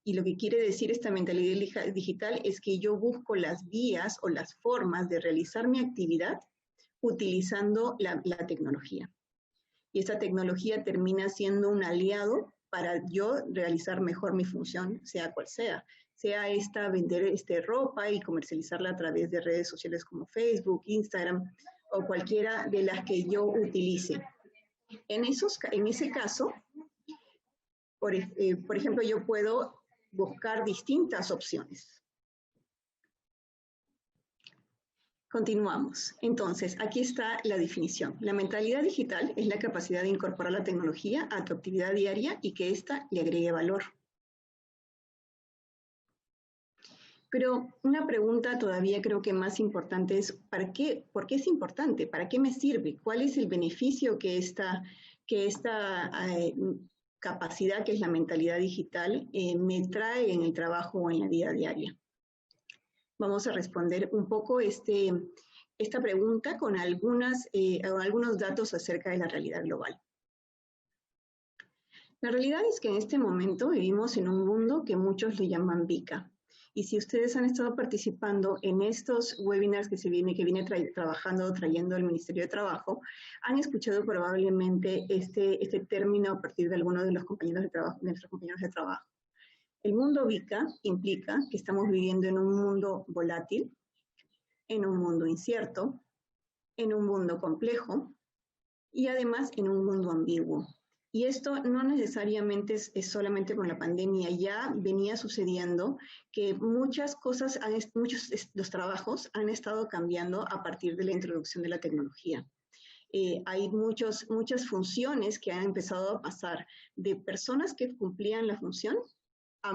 Y lo que quiere decir esta mentalidad digital es que yo busco las vías o las formas de realizar mi actividad utilizando la tecnología. Y esta tecnología termina siendo un aliado para yo realizar mejor mi función, sea cual sea. Sea esta vender ropa y comercializarla a través de redes sociales como Facebook, Instagram o cualquiera de las que yo utilice. En ese caso, por ejemplo, yo puedo buscar distintas opciones. Continuamos. Entonces, aquí está la definición. La mentalidad digital es la capacidad de incorporar la tecnología a tu actividad diaria y que ésta le agregue valor. Pero una pregunta todavía creo que más importante es, ¿por qué es importante? ¿Para qué me sirve? ¿Cuál es el beneficio que esta capacidad, que es la mentalidad digital, me trae en el trabajo o en la vida diaria? Vamos a responder un poco esta pregunta con algunos datos acerca de la realidad global. La realidad es que en este momento vivimos en un mundo que muchos le llaman VICA. Y si ustedes han estado participando en estos webinars que viene trayendo el Ministerio de Trabajo, han escuchado probablemente este término a partir de algunos de los compañeros de trabajo, de nuestros compañeros de trabajo. El mundo VICA implica que estamos viviendo en un mundo volátil, en un mundo incierto, en un mundo complejo y además en un mundo ambiguo. Y esto no necesariamente es solamente con la pandemia, ya venía sucediendo que muchas cosas, los trabajos han estado cambiando a partir de la introducción de la tecnología. Hay muchas funciones que han empezado a pasar de personas que cumplían la función a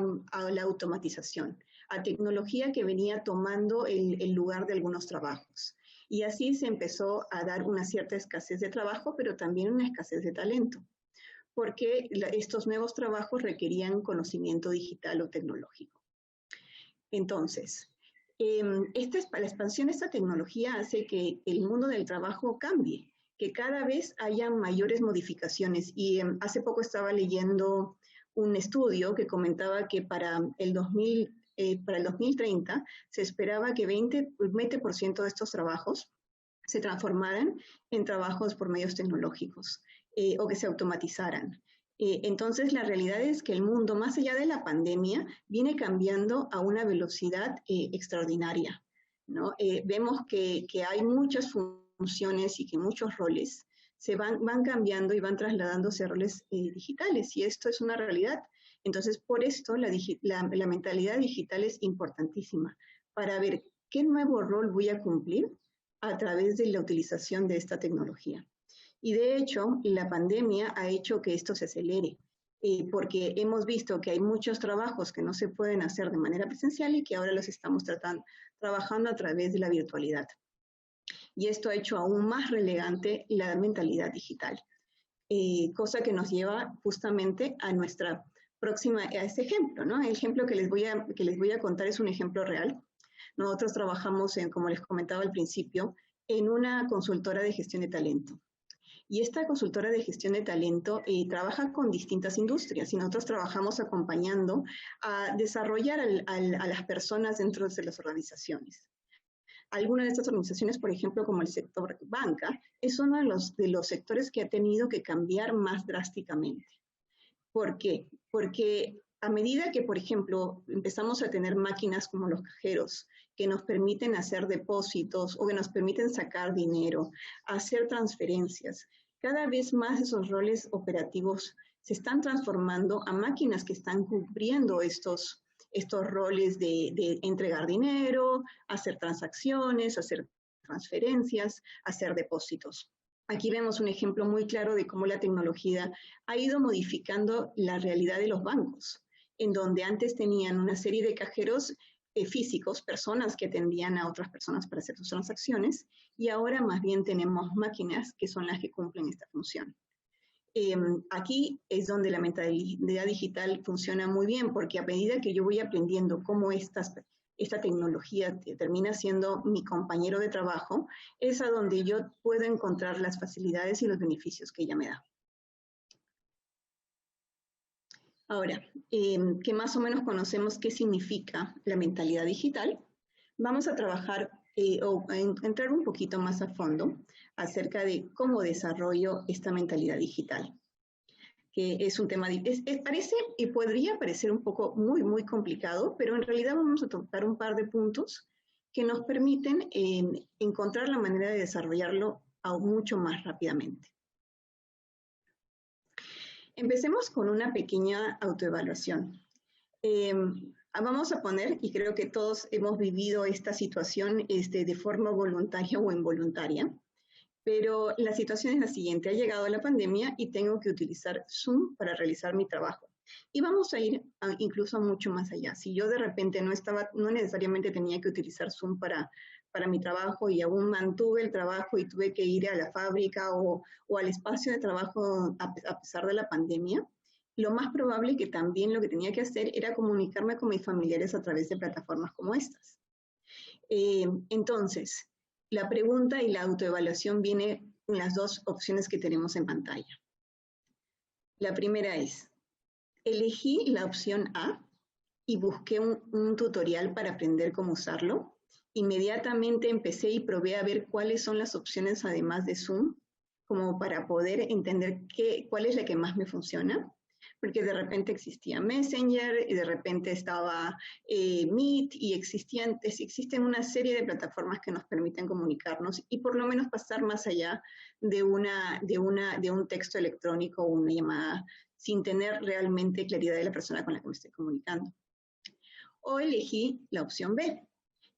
la automatización, a tecnología que venía tomando el lugar de algunos trabajos. Y así se empezó a dar una cierta escasez de trabajo, pero también una escasez de talento, porque estos nuevos trabajos requerían conocimiento digital o tecnológico. Entonces, la expansión de esta tecnología hace que el mundo del trabajo cambie, que cada vez haya mayores modificaciones. Y hace poco estaba leyendo un estudio que comentaba que para el 2030 se esperaba que 20% de estos trabajos se transformaran en trabajos por medios tecnológicos o que se automatizaran. Entonces, la realidad es que el mundo, más allá de la pandemia, viene cambiando a una velocidad extraordinaria, ¿no? Vemos que hay muchas funciones y que muchos roles se van cambiando y van trasladándose a roles digitales, y esto es una realidad. Entonces, por esto la mentalidad digital es importantísima, para ver qué nuevo rol voy a cumplir a través de la utilización de esta tecnología. Y de hecho, la pandemia ha hecho que esto se acelere, porque hemos visto que hay muchos trabajos que no se pueden hacer de manera presencial y que ahora los estamos trabajando a través de la virtualidad. Y esto ha hecho aún más relevante la mentalidad digital, cosa que nos lleva justamente a nuestra próxima, a este ejemplo, ¿no? El ejemplo que les voy a contar es un ejemplo real. Nosotros trabajamos, como les comentaba al principio, en una consultora de gestión de talento. Y esta consultora de gestión de talento trabaja con distintas industrias, y nosotros trabajamos acompañando a desarrollar a las personas dentro de las organizaciones. Algunas de estas organizaciones, por ejemplo, como el sector banca, es uno de los sectores que ha tenido que cambiar más drásticamente. ¿Por qué? Porque a medida que, por ejemplo, empezamos a tener máquinas como los cajeros, que nos permiten hacer depósitos o que nos permiten sacar dinero, hacer transferencias, cada vez más esos roles operativos se están transformando a máquinas que están cumpliendo estos roles de entregar dinero, hacer transacciones, hacer transferencias, hacer depósitos. Aquí vemos un ejemplo muy claro de cómo la tecnología ha ido modificando la realidad de los bancos, en donde antes tenían una serie de cajeros físicos, personas que atendían a otras personas para hacer sus transacciones, y ahora más bien tenemos máquinas que son las que cumplen esta función. Aquí es donde la mentalidad digital funciona muy bien, porque a medida que yo voy aprendiendo cómo esta tecnología termina siendo mi compañero de trabajo, es a donde yo puedo encontrar las facilidades y los beneficios que ella me da. Ahora, que más o menos conocemos qué significa la mentalidad digital, vamos a trabajar o a entrar un poquito más a fondo acerca de cómo desarrollo esta mentalidad digital, que es un tema, parece y podría parecer un poco muy complicado, pero en realidad vamos a tocar un par de puntos que nos permiten encontrar la manera de desarrollarlo aún mucho más rápidamente. Empecemos con una pequeña autoevaluación. Vamos a poner, y creo que todos hemos vivido esta situación de forma voluntaria o involuntaria, pero la situación es la siguiente: ha llegado la pandemia y tengo que utilizar Zoom para realizar mi trabajo. Y vamos a ir incluso mucho más allá. Si yo de repente no necesariamente tenía que utilizar Zoom para mi trabajo y aún mantuve el trabajo y tuve que ir a la fábrica o al espacio de trabajo a pesar de la pandemia, lo más probable que también lo que tenía que hacer era comunicarme con mis familiares a través de plataformas como estas. Entonces, la pregunta y la autoevaluación viene en las dos opciones que tenemos en pantalla. La primera es, elegí la opción A y busqué un tutorial para aprender cómo usarlo. Inmediatamente empecé y probé a ver cuáles son las opciones además de Zoom, como para poder entender cuál es la que más me funciona, porque de repente existía Messenger y de repente estaba Meet y existen una serie de plataformas que nos permiten comunicarnos y por lo menos pasar más allá de un texto electrónico o una llamada sin tener realmente claridad de la persona con la que me estoy comunicando. O elegí la opción B.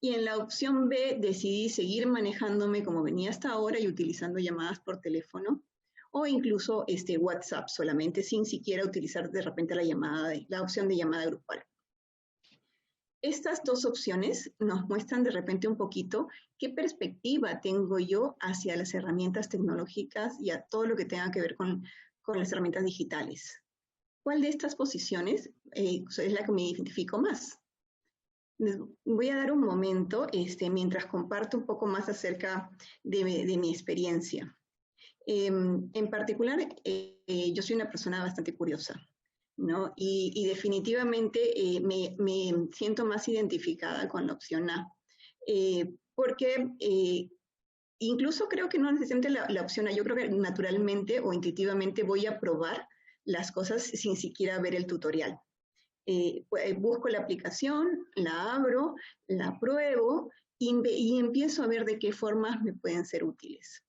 Y en la opción B decidí seguir manejándome como venía hasta ahora y utilizando llamadas por teléfono o incluso WhatsApp solamente, sin siquiera utilizar de repente la opción de llamada grupal. Estas dos opciones nos muestran de repente un poquito qué perspectiva tengo yo hacia las herramientas tecnológicas y a todo lo que tenga que ver con las herramientas digitales. ¿Cuál de estas posiciones es la que me identifico más? Les voy a dar un momento mientras comparto un poco más acerca de mi experiencia. En particular, yo soy una persona bastante curiosa, ¿no? Y definitivamente me siento más identificada con la opción A, porque incluso creo que no necesariamente la opción A, yo creo que naturalmente o intuitivamente voy a probar las cosas sin siquiera ver el tutorial. Busco la aplicación, la abro, la pruebo y empiezo a ver de qué formas me pueden ser útiles.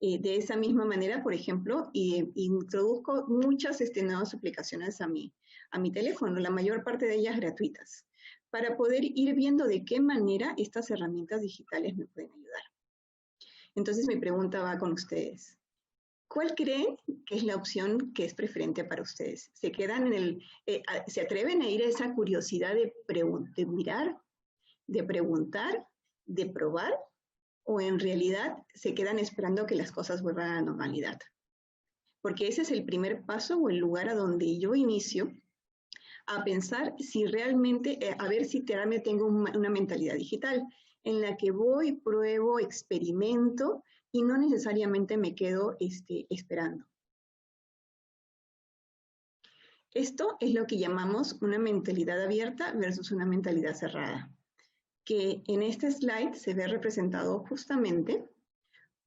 De esa misma manera, por ejemplo, introduzco muchas nuevas aplicaciones a mi teléfono, la mayor parte de ellas gratuitas, para poder ir viendo de qué manera estas herramientas digitales me pueden ayudar. Entonces mi pregunta va con ustedes. ¿Cuál creen que es la opción que es preferente para ustedes? ¿Se quedan se atreven a ir a esa curiosidad de mirar, de preguntar, de probar? ¿O en realidad se quedan esperando que las cosas vuelvan a la normalidad? Porque ese es el primer paso o el lugar a donde yo inicio a pensar si realmente, a ver si realmente tengo una mentalidad digital en la que voy, pruebo, experimento y no necesariamente me quedo esperando. Esto es lo que llamamos una mentalidad abierta versus una mentalidad cerrada, que en este slide se ve representado justamente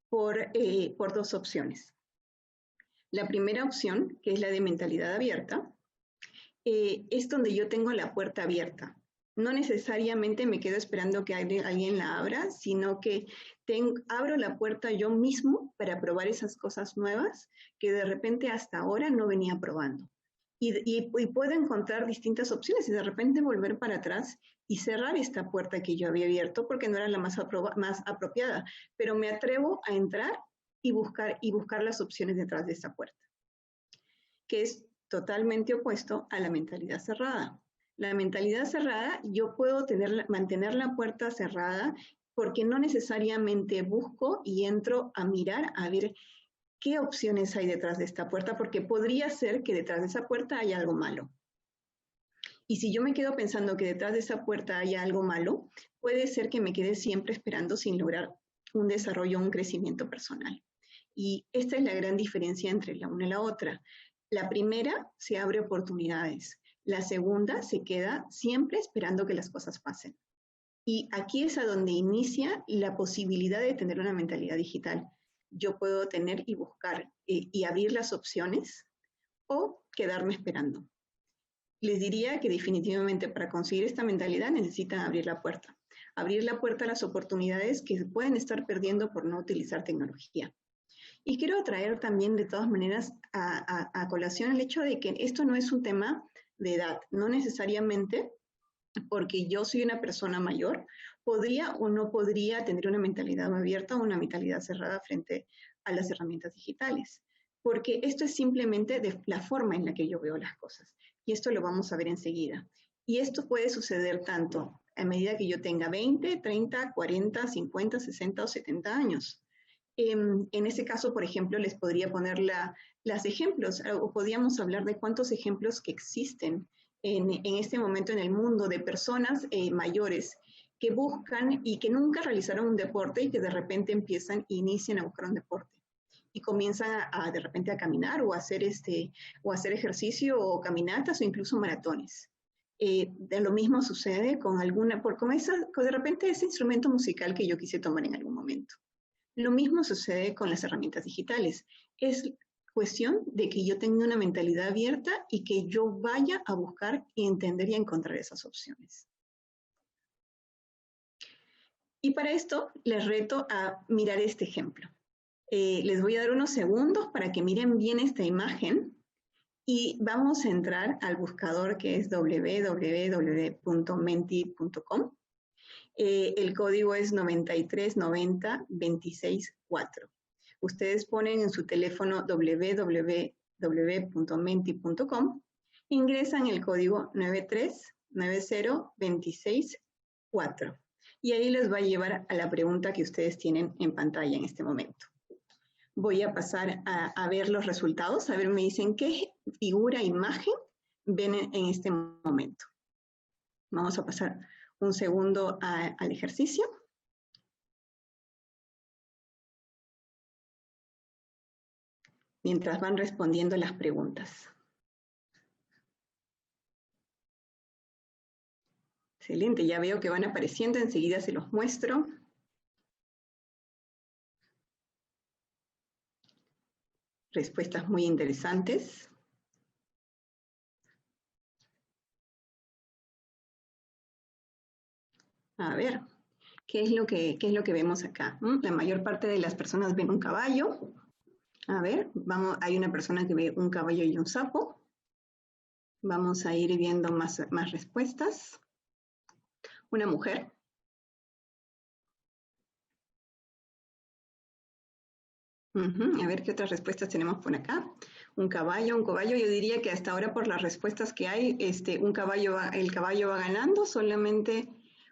por dos opciones. La primera opción, que es la de mentalidad abierta, es donde yo tengo la puerta abierta. No necesariamente me quedo esperando que alguien la abra, sino que abro la puerta yo mismo para probar esas cosas nuevas que de repente hasta ahora no venía probando. Y puedo encontrar distintas opciones y de repente volver para atrás y cerrar esta puerta que yo había abierto porque no era la más apropiada, pero me atrevo a entrar y buscar las opciones detrás de esa puerta, que es totalmente opuesto a la mentalidad cerrada. La mentalidad cerrada, yo puedo mantener la puerta cerrada porque no necesariamente busco y entro a mirar, a ver qué opciones hay detrás de esta puerta, porque podría ser que detrás de esa puerta haya algo malo. Y si yo me quedo pensando que detrás de esa puerta haya algo malo, puede ser que me quede siempre esperando sin lograr un desarrollo, un crecimiento personal. Y esta es la gran diferencia entre la una y la otra. La primera se abre oportunidades. La segunda se queda siempre esperando que las cosas pasen. Y aquí es a donde inicia la posibilidad de tener una mentalidad digital. Yo puedo tener y buscar y abrir las opciones o quedarme esperando. Les diría que definitivamente para conseguir esta mentalidad necesitan abrir la puerta. Abrir la puerta a las oportunidades que se pueden estar perdiendo por no utilizar tecnología. Y quiero traer también de todas maneras a colación el hecho de que esto no es un tema de edad, no necesariamente porque yo soy una persona mayor, podría o no podría tener una mentalidad abierta o una mentalidad cerrada frente a las herramientas digitales, porque esto es simplemente de la forma en la que yo veo las cosas, y esto lo vamos a ver enseguida. Y esto puede suceder tanto a medida que yo tenga 20, 30, 40, 50, 60 o 70 años. En ese caso, por ejemplo, les podría poner las ejemplos, o podríamos hablar de cuántos ejemplos que existen en este momento en el mundo de personas mayores que buscan y que nunca realizaron un deporte y que de repente inician a buscar un deporte y comienzan de repente a caminar o a hacer ejercicio o caminatas o incluso maratones. De lo mismo sucede con de repente ese instrumento musical que yo quise tomar en algún momento. Lo mismo sucede con las herramientas digitales. Es cuestión de que yo tenga una mentalidad abierta y que yo vaya a buscar y entender y encontrar esas opciones. Y para esto les reto a mirar este ejemplo. Les voy a dar unos segundos para que miren bien esta imagen y vamos a entrar al buscador que es www.menti.com. El código es 9390-264. Ustedes ponen en su teléfono www.menti.com, ingresan el código 9390-264 y ahí les va a llevar a la pregunta que ustedes tienen en pantalla en este momento. Voy a pasar a ver los resultados, a ver, me dicen qué figura, imagen ven en este momento. Vamos a pasar un segundo al ejercicio. Mientras van respondiendo las preguntas. Excelente, ya veo que van apareciendo, enseguida se los muestro. Respuestas muy interesantes. A ver, ¿qué es lo que vemos acá? La mayor parte de las personas ven un caballo. A ver, hay una persona que ve un caballo y un sapo. Vamos a ir viendo más respuestas. Una mujer. A ver qué otras respuestas tenemos por acá. Un caballo, yo diría que hasta ahora por las respuestas que hay, el caballo va ganando, solamente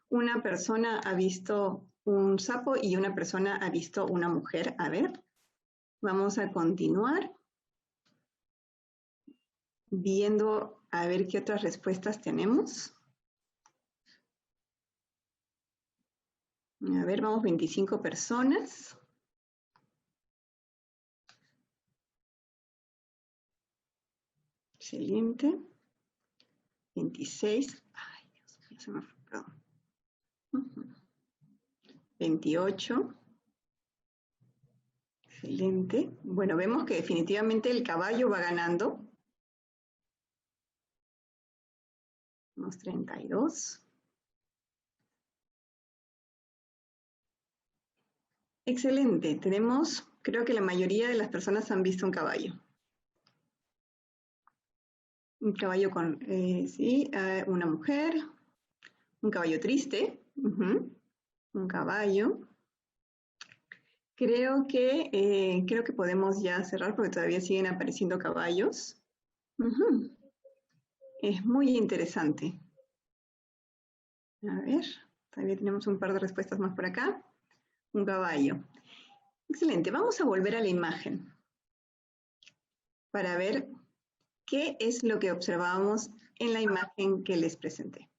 una persona ha visto un sapo y una persona ha visto una mujer. A ver, vamos a continuar viendo a ver qué otras respuestas tenemos. A ver, vamos 25 personas. Excelente. 26. Ay, Dios mío, se me fue, perdón. 28. Excelente. Bueno, vemos que definitivamente el caballo va ganando. Unos 32. Excelente. Creo que la mayoría de las personas han visto un caballo. Un caballo una mujer, un caballo triste, un caballo. Creo que podemos ya cerrar porque todavía siguen apareciendo caballos. Es muy interesante. A ver, todavía tenemos un par de respuestas más por acá. Un caballo. Excelente, vamos a volver a la imagen para ver qué es lo que observábamos en la imagen que les presenté.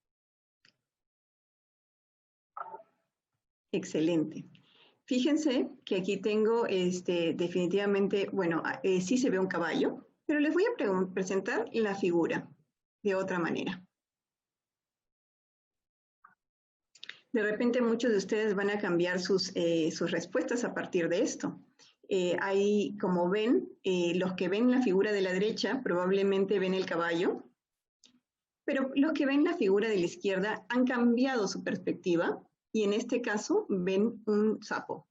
Excelente. Fíjense que aquí tengo definitivamente, bueno, sí se ve un caballo, Pero les voy a presentar la figura de otra manera. De repente muchos de ustedes van a cambiar sus respuestas a partir de esto. Ahí, como ven, los que ven la figura de la derecha probablemente ven el caballo, pero los que ven la figura de la izquierda han cambiado su perspectiva y en este caso ven un sapo.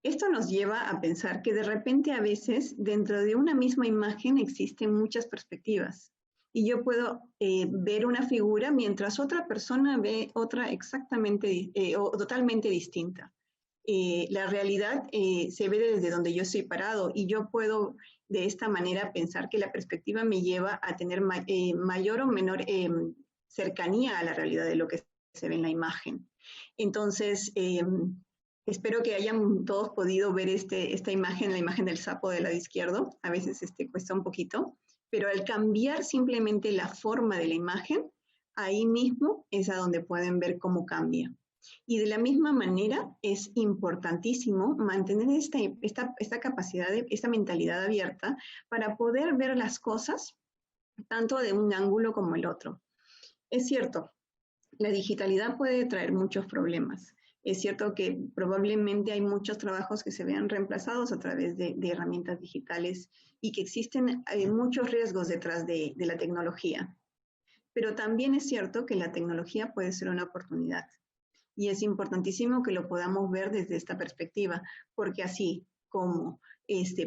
Esto nos lleva a pensar que de repente a veces dentro de una misma imagen existen muchas perspectivas y yo puedo ver una figura mientras otra persona ve otra exactamente o totalmente distinta. La realidad se ve desde donde yo estoy parado y yo puedo de esta manera pensar que la perspectiva me lleva a tener mayor o menor cercanía a la realidad de lo que se ve en la imagen. Entonces, espero que hayan todos podido ver esta imagen, la imagen del sapo del lado izquierdo. A veces cuesta un poquito, pero al cambiar simplemente la forma de la imagen, ahí mismo es a donde pueden ver cómo cambia. Y de la misma manera es importantísimo mantener esta capacidad, esta mentalidad abierta para poder ver las cosas tanto de un ángulo como el otro. Es cierto, la digitalidad puede traer muchos problemas. Es cierto que probablemente hay muchos trabajos que se vean reemplazados a través de herramientas digitales y que existen muchos riesgos detrás de la tecnología. Pero también es cierto que la tecnología puede ser una oportunidad. Y es importantísimo que lo podamos ver desde esta perspectiva, porque así como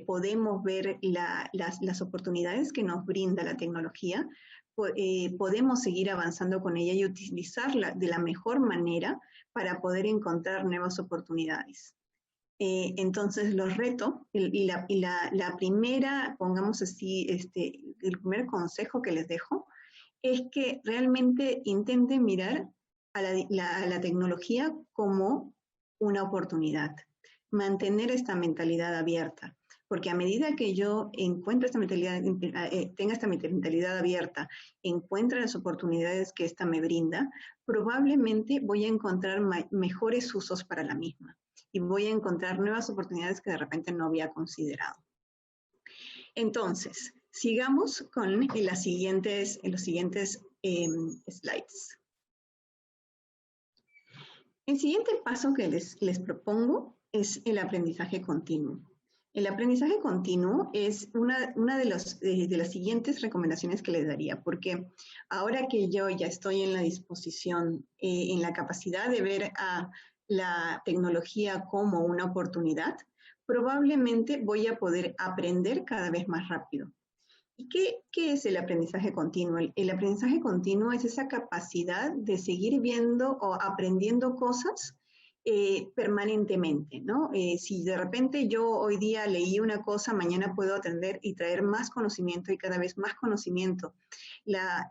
podemos ver las oportunidades que nos brinda la tecnología, podemos seguir avanzando con ella y utilizarla de la mejor manera para poder encontrar nuevas oportunidades. Entonces los reto y la primera, pongamos así, el primer consejo que les dejo es que realmente intenten mirar a la tecnología como una oportunidad, mantener esta mentalidad abierta, porque a medida que yo encuentro esta mentalidad, tenga esta mentalidad abierta, encuentre las oportunidades que esta me brinda, probablemente voy a encontrar mejores usos para la misma y voy a encontrar nuevas oportunidades que de repente no había considerado. Entonces, sigamos con los siguientes slides. El siguiente paso que les propongo es el aprendizaje continuo. El aprendizaje continuo es una de las siguientes recomendaciones que les daría, porque ahora que yo ya estoy en la disposición, en la capacidad de ver a la tecnología como una oportunidad, probablemente voy a poder aprender cada vez más rápido. ¿Y qué es el aprendizaje continuo? El aprendizaje continuo es esa capacidad de seguir viendo o aprendiendo cosas permanentemente, ¿no? Si de repente yo hoy día leí una cosa, mañana puedo atender y traer más conocimiento y cada vez más conocimiento. La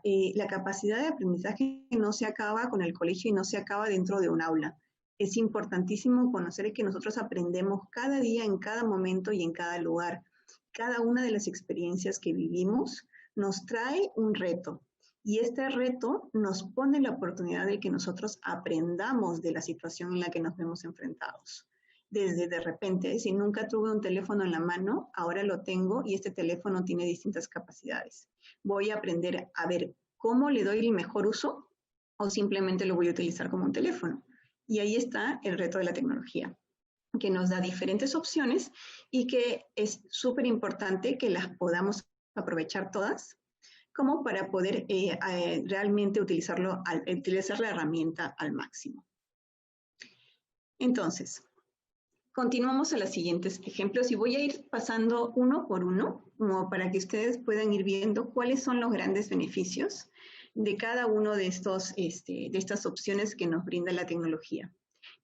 capacidad de aprendizaje no se acaba con el colegio y no se acaba dentro de un aula. Es importantísimo conocer que nosotros aprendemos cada día, en cada momento y en cada lugar. Cada una de las experiencias que vivimos nos trae un reto y este reto nos pone la oportunidad de que nosotros aprendamos de la situación en la que nos vemos enfrentados. Desde de repente, si nunca tuve un teléfono en la mano, ahora lo tengo y este teléfono tiene distintas capacidades. Voy a aprender a ver cómo le doy el mejor uso o simplemente lo voy a utilizar como un teléfono. Y ahí está el reto de la tecnología, que nos da diferentes opciones y que es súper importante que las podamos aprovechar todas como para poder realmente utilizar la herramienta al máximo. Entonces, continuamos a los siguientes ejemplos y voy a ir pasando uno por uno como para que ustedes puedan ir viendo cuáles son los grandes beneficios de cada uno de estas opciones que nos brinda la tecnología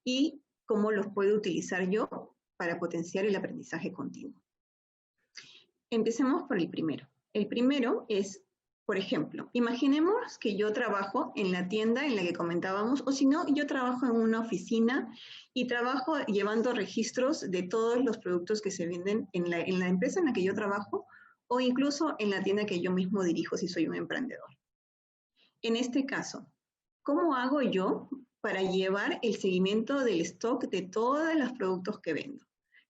y cómo los puedo utilizar yo para potenciar el aprendizaje continuo. Empecemos por el primero. El primero es, por ejemplo, imaginemos que yo trabajo en la tienda en la que comentábamos, o si no, yo trabajo en una oficina y trabajo llevando registros de todos los productos que se venden en la empresa en la que yo trabajo o incluso en la tienda que yo mismo dirijo si soy un emprendedor. En este caso, ¿cómo hago yo para llevar el seguimiento del stock de todos los productos que vendo?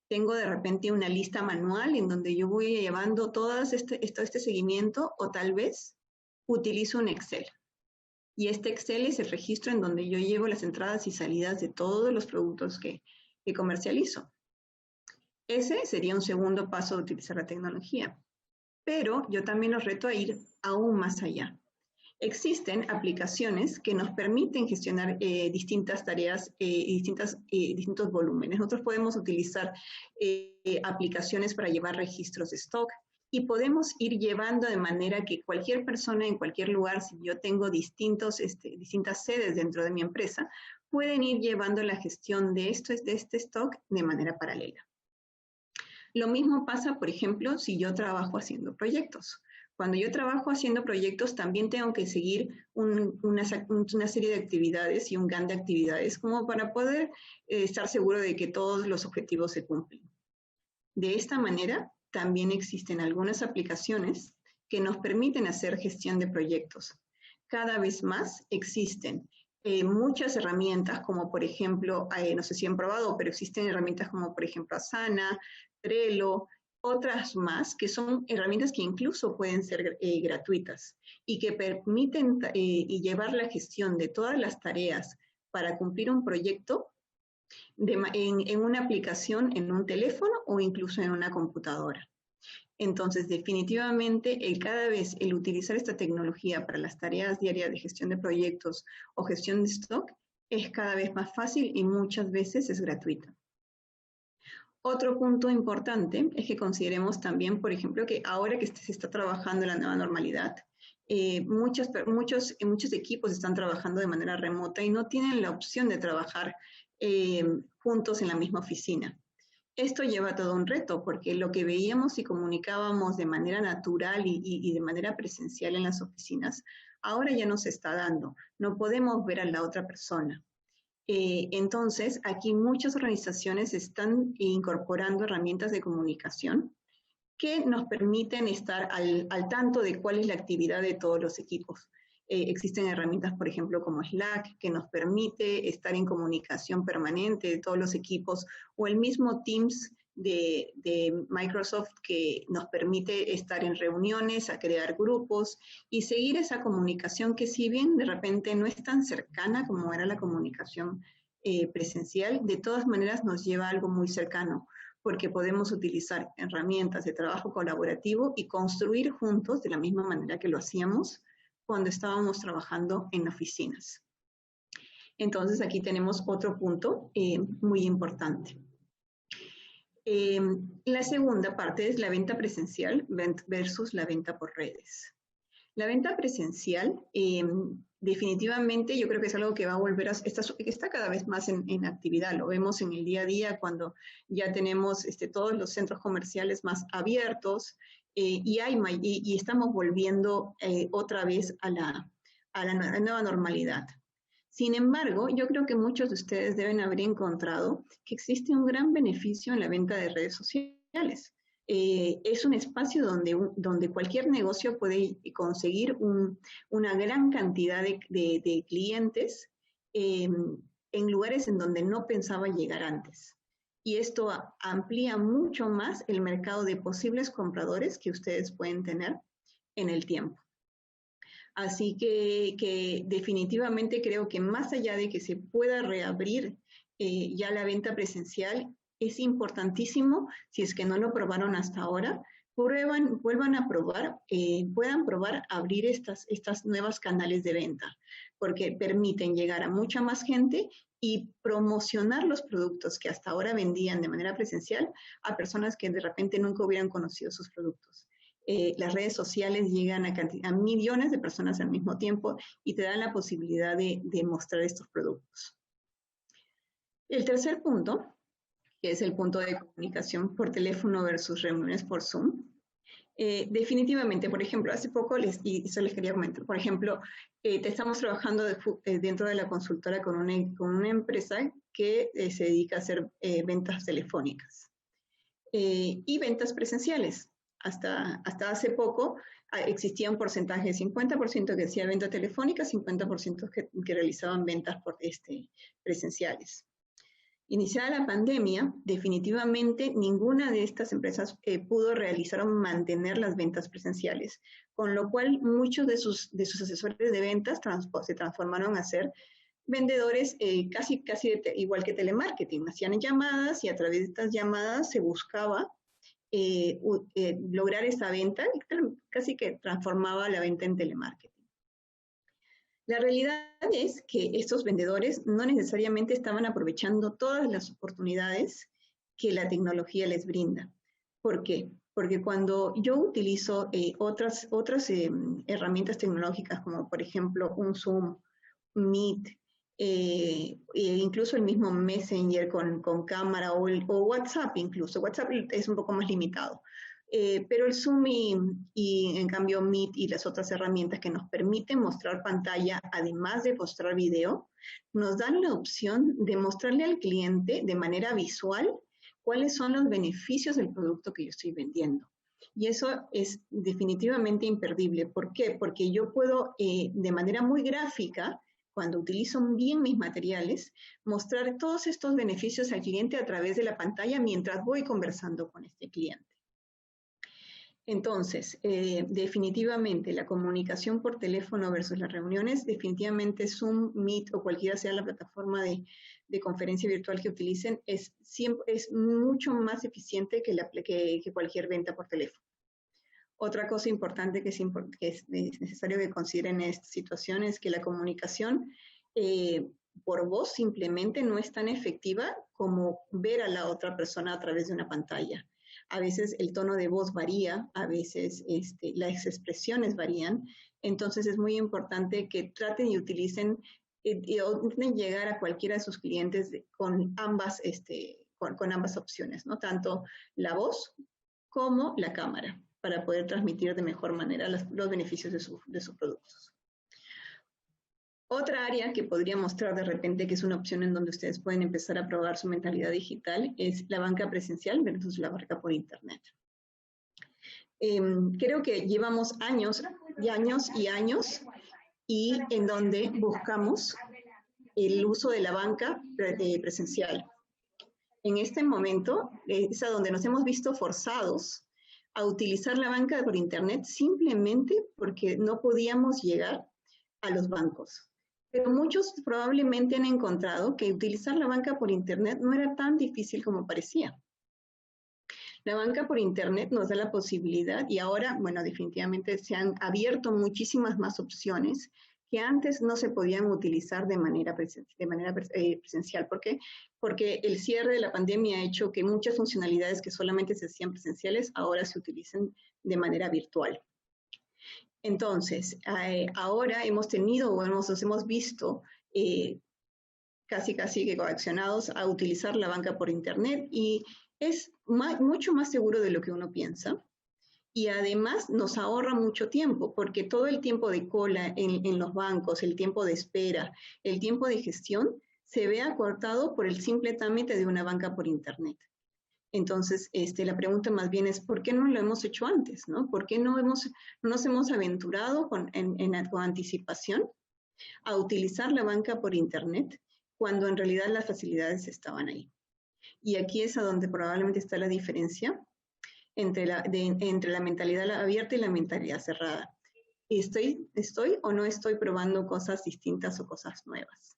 tengo de repente una lista manual en donde yo voy llevando todo este seguimiento, o tal vez utilizo un Excel. Y este Excel es el registro en donde yo llevo las entradas y salidas de todos los productos que comercializo. Ese sería un segundo paso de utilizar la tecnología. Pero yo también los reto a ir aún más allá. Existen aplicaciones que nos permiten gestionar distintas tareas, distintos volúmenes. Nosotros podemos utilizar aplicaciones para llevar registros de stock y podemos ir llevando de manera que cualquier persona en cualquier lugar, si yo tengo distintas sedes dentro de mi empresa, pueden ir llevando la gestión de este stock de manera paralela. Lo mismo pasa, por ejemplo, si yo trabajo haciendo proyectos. Cuando yo trabajo haciendo proyectos, también tengo que seguir una serie de actividades y un GAN de actividades como para poder estar seguro de que todos los objetivos se cumplen. De esta manera, también existen algunas aplicaciones que nos permiten hacer gestión de proyectos. Cada vez más existen muchas herramientas, como por ejemplo, no sé si han probado, pero existen herramientas como por ejemplo Asana, Trello, otras más que son herramientas que incluso pueden ser gratuitas y que permiten llevar la gestión de todas las tareas para cumplir un proyecto en una aplicación, en un teléfono o incluso en una computadora. Entonces, definitivamente, cada vez el utilizar esta tecnología para las tareas diarias de gestión de proyectos o gestión de stock es cada vez más fácil y muchas veces es gratuita. Otro punto importante es que consideremos también, por ejemplo, que ahora que se está trabajando en la nueva normalidad, muchos equipos están trabajando de manera remota y no tienen la opción de trabajar juntos en la misma oficina. Esto lleva todo un reto, porque lo que veíamos y comunicábamos de manera natural y de manera presencial en las oficinas, ahora ya no se está dando. No podemos ver a la otra persona. Entonces, aquí muchas organizaciones están incorporando herramientas de comunicación que nos permiten estar al tanto de cuál es la actividad de todos los equipos. Existen herramientas, por ejemplo, como Slack, que nos permite estar en comunicación permanente de todos los equipos, o el mismo Teams de Microsoft, que nos permite estar en reuniones, a crear grupos y seguir esa comunicación que, si bien de repente no es tan cercana como era la comunicación presencial, de todas maneras nos lleva a algo muy cercano, porque podemos utilizar herramientas de trabajo colaborativo y construir juntos de la misma manera que lo hacíamos cuando estábamos trabajando en oficinas. Entonces, aquí tenemos otro punto muy importante. La segunda parte es la venta presencial versus la venta por redes. La venta presencial, definitivamente, yo creo que es algo que va a volver está cada vez más en actividad. Lo vemos en el día a día cuando ya tenemos todos los centros comerciales más abiertos y estamos volviendo otra vez a la nueva normalidad. Sin embargo, yo creo que muchos de ustedes deben haber encontrado que existe un gran beneficio en la venta de redes sociales. Es un espacio donde cualquier negocio puede conseguir una gran cantidad de clientes en lugares en donde no pensaba llegar antes. Y esto amplía mucho más el mercado de posibles compradores que ustedes pueden tener en el tiempo. Así que definitivamente creo que más allá de que se pueda reabrir ya la venta presencial, es importantísimo, si es que no lo probaron hasta ahora, vuelvan a probar, puedan probar abrir estas nuevas canales de venta, porque permiten llegar a mucha más gente y promocionar los productos que hasta ahora vendían de manera presencial a personas que de repente nunca hubieran conocido sus productos. Las redes sociales llegan a millones de personas al mismo tiempo y te dan la posibilidad de mostrar estos productos. El tercer punto, que es el punto de comunicación por teléfono versus reuniones por Zoom. Definitivamente, por ejemplo, hace poco, y eso les quería comentar, por ejemplo, estamos trabajando dentro de la consultora con una empresa que se dedica a hacer ventas telefónicas y ventas presenciales. Hasta hace poco existía un porcentaje de 50% que hacía venta telefónica, 50% que realizaban ventas presenciales. Iniciada la pandemia, definitivamente ninguna de estas empresas pudo realizar o mantener las ventas presenciales, con lo cual muchos de sus asesores de ventas se transformaron a ser vendedores casi igual que telemarketing. Hacían llamadas y a través de estas llamadas se buscaba lograr esa venta, casi que transformaba la venta en telemarketing. La realidad es que estos vendedores no necesariamente estaban aprovechando todas las oportunidades que la tecnología les brinda. ¿Por qué? Porque cuando yo utilizo otras herramientas tecnológicas, como por ejemplo un Zoom, Meet, incluso el mismo Messenger con cámara o WhatsApp incluso. WhatsApp es un poco más limitado. Pero el Zoom y en cambio Meet y las otras herramientas que nos permiten mostrar pantalla, además de mostrar video, nos dan la opción de mostrarle al cliente de manera visual cuáles son los beneficios del producto que yo estoy vendiendo. Y eso es definitivamente imperdible. ¿Por qué? Porque yo puedo, de manera muy gráfica, cuando utilizo bien mis materiales, mostrar todos estos beneficios al cliente a través de la pantalla mientras voy conversando con este cliente. Entonces, definitivamente la comunicación por teléfono versus las reuniones, definitivamente Zoom, Meet o cualquiera sea la plataforma de conferencia virtual que utilicen, es mucho más eficiente que cualquier venta por teléfono. Otra cosa importante que es necesario que consideren en esta situación es que la comunicación por voz simplemente no es tan efectiva como ver a la otra persona a través de una pantalla. A veces el tono de voz varía, a veces las expresiones varían, entonces es muy importante que traten y utilicen o intenten llegar a cualquiera de sus clientes con ambas opciones, ¿no? Tanto la voz como la cámara, para poder transmitir de mejor manera los beneficios de sus productos. Otra área que podría mostrar de repente que es una opción en donde ustedes pueden empezar a probar su mentalidad digital es la banca presencial versus la banca por Internet. Creo que llevamos años y años y años y en donde buscamos el uso de la banca presencial. En este momento es a donde nos hemos visto forzados a utilizar la banca por Internet simplemente porque no podíamos llegar a los bancos. Pero muchos probablemente han encontrado que utilizar la banca por Internet no era tan difícil como parecía. La banca por Internet nos da la posibilidad y ahora, bueno, definitivamente se han abierto muchísimas más opciones que antes no se podían utilizar de manera presencial. ¿Por qué? Porque el cierre de la pandemia ha hecho que muchas funcionalidades que solamente se hacían presenciales ahora se utilicen de manera virtual. Entonces, ahora hemos tenido o nos hemos visto casi que coaccionados a utilizar la banca por Internet y es mucho más seguro de lo que uno piensa. Y además nos ahorra mucho tiempo, porque todo el tiempo de cola en los bancos, el tiempo de espera, el tiempo de gestión, se ve acortado por el simple trámite de una banca por Internet. Entonces, la pregunta más bien es, ¿por qué no lo hemos hecho antes? ¿No? ¿Por qué no nos hemos aventurado con anticipación a utilizar la banca por Internet cuando en realidad las facilidades estaban ahí? Y aquí es a donde probablemente está la diferencia entre la mentalidad abierta y la mentalidad cerrada. ¿Estoy o no estoy probando cosas distintas o cosas nuevas?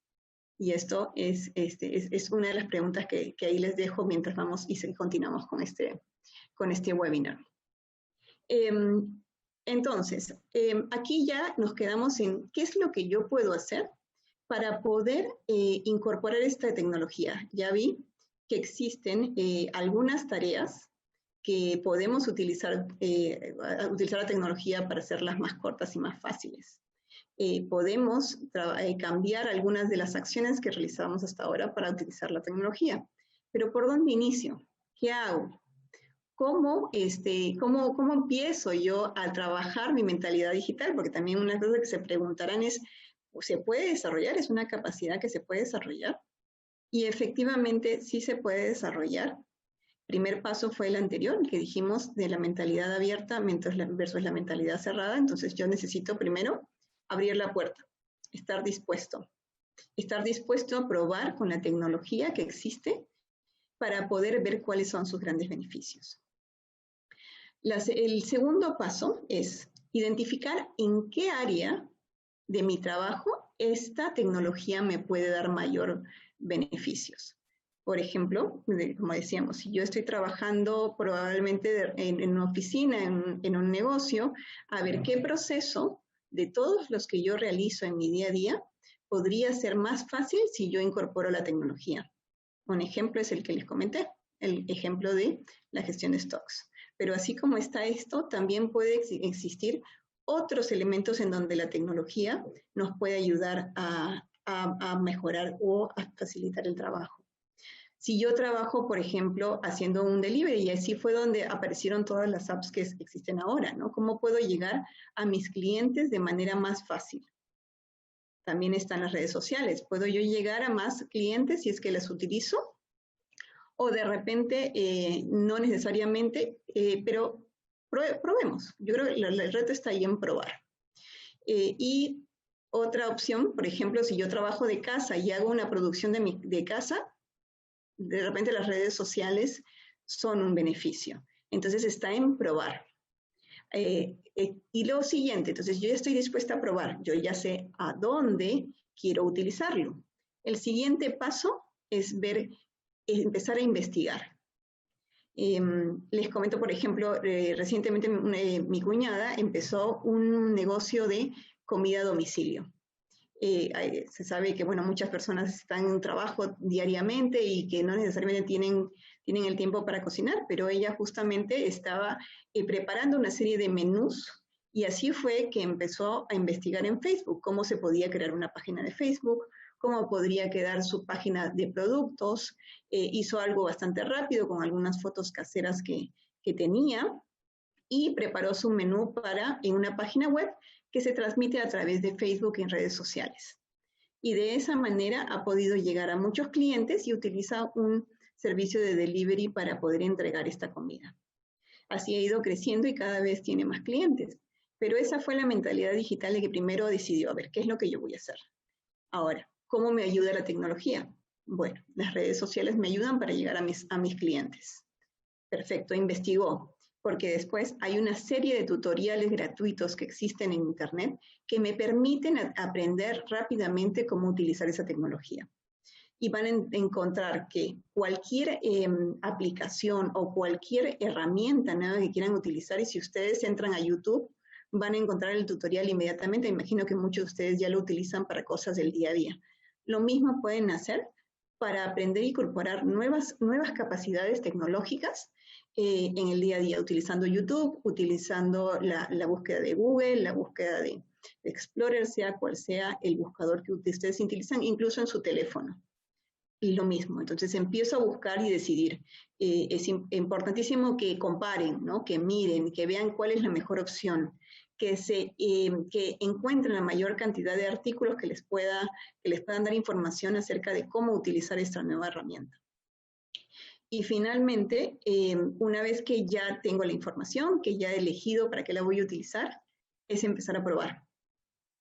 Y esto es una de las preguntas que ahí les dejo mientras vamos y continuamos con este webinar. Entonces, aquí ya nos quedamos en qué es lo que yo puedo hacer para poder incorporar esta tecnología. Ya vi que existen algunas tareas que podemos utilizar la tecnología para hacerlas más cortas y más fáciles. Podemos cambiar algunas de las acciones que realizamos hasta ahora para utilizar la tecnología. Pero ¿por dónde inicio? ¿Qué hago? ¿Cómo empiezo yo a trabajar mi mentalidad digital? Porque también una cosa que se preguntarán es, ¿se puede desarrollar? ¿Es una capacidad que se puede desarrollar? Y efectivamente sí se puede desarrollar. Primer paso fue el anterior, que dijimos de la mentalidad abierta versus la mentalidad cerrada. Entonces yo necesito primero abrir la puerta, estar dispuesto. estar dispuesto a probar con la tecnología que existe para poder ver cuáles son sus grandes beneficios. El segundo paso es identificar en qué área de mi trabajo esta tecnología me puede dar mayor beneficios. Por ejemplo, como decíamos, si yo estoy trabajando probablemente en una oficina, en un negocio, a ver qué proceso de todos los que yo realizo en mi día a día podría ser más fácil si yo incorporo la tecnología. Un ejemplo es el que les comenté, el ejemplo de la gestión de stocks. Pero así como está esto, también puede existir otros elementos en donde la tecnología nos puede ayudar a mejorar o a facilitar el trabajo. Si yo trabajo, por ejemplo, haciendo un delivery, y así fue donde aparecieron todas las apps que existen ahora, ¿no? ¿Cómo puedo llegar a mis clientes de manera más fácil? También están las redes sociales. ¿Puedo yo llegar a más clientes si es que las utilizo? O de repente, no necesariamente, pero probemos. Yo creo que el reto está ahí en probar. Y otra opción, por ejemplo, si yo trabajo de casa y hago una producción de casa, de repente las redes sociales son un beneficio. Entonces está en probar. Y lo siguiente, entonces yo ya estoy dispuesta a probar, yo ya sé a dónde quiero utilizarlo. El siguiente paso es empezar a investigar. Les comento, por ejemplo, recientemente mi cuñada empezó un negocio de comida a domicilio. Se sabe que, bueno, muchas personas están en trabajo diariamente y que no necesariamente tienen el tiempo para cocinar, pero ella justamente estaba preparando una serie de menús y así fue que empezó a investigar en Facebook cómo se podía crear una página de Facebook, cómo podría quedar su página de productos. Hizo algo bastante rápido con algunas fotos caseras que tenía y preparó su menú en una página web que se transmite a través de Facebook en redes sociales. Y de esa manera ha podido llegar a muchos clientes y utiliza un servicio de delivery para poder entregar esta comida. Así ha ido creciendo y cada vez tiene más clientes. Pero esa fue la mentalidad digital de que primero decidió, a ver, ¿qué es lo que yo voy a hacer? Ahora, ¿cómo me ayuda la tecnología? Bueno, las redes sociales me ayudan para llegar a mis clientes. Perfecto, investigó, porque después hay una serie de tutoriales gratuitos que existen en Internet que me permiten aprender rápidamente cómo utilizar esa tecnología. Y van a encontrar que cualquier aplicación o cualquier herramienta nueva que quieran utilizar, y si ustedes entran a YouTube, van a encontrar el tutorial inmediatamente. Imagino que muchos de ustedes ya lo utilizan para cosas del día a día. Lo mismo pueden hacer para aprender a incorporar nuevas capacidades tecnológicas en el día a día, utilizando YouTube, utilizando la búsqueda de Google, la búsqueda de Explorer, sea cual sea el buscador que ustedes utilizan, incluso en su teléfono. Y lo mismo, entonces empiezo a buscar y decidir. Es importantísimo que comparen, ¿no? Que miren, que vean cuál es la mejor opción, que encuentren la mayor cantidad de artículos que les puedan dar información acerca de cómo utilizar esta nueva herramienta. Y finalmente, una vez que ya tengo la información, que ya he elegido para qué la voy a utilizar, es empezar a probar.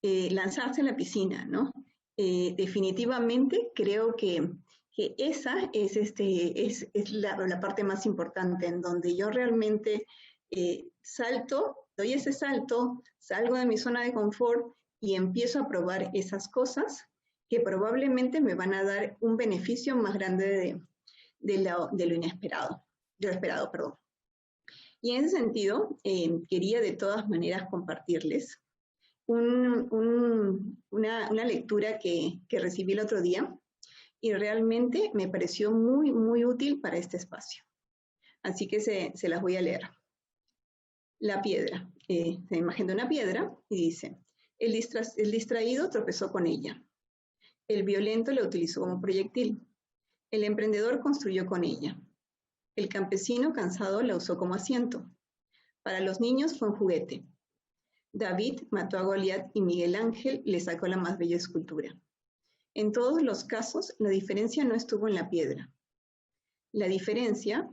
Lanzarse a la piscina, ¿no? Definitivamente creo que esa es la parte más importante, en donde yo realmente doy ese salto, salgo de mi zona de confort y empiezo a probar esas cosas que probablemente me van a dar un beneficio más grande de lo inesperado, de lo esperado, perdón. Y en ese sentido, quería de todas maneras compartirles una lectura que recibí el otro día y realmente me pareció muy, muy útil para este espacio. Así que se las voy a leer. La piedra. La imagen de una piedra y dice, el distraído tropezó con ella. El violento la utilizó como proyectil. El emprendedor construyó con ella. El campesino cansado la usó como asiento. Para los niños fue un juguete. David mató a Goliat y Miguel Ángel le sacó la más bella escultura. En todos los casos, la diferencia no estuvo en la piedra. La diferencia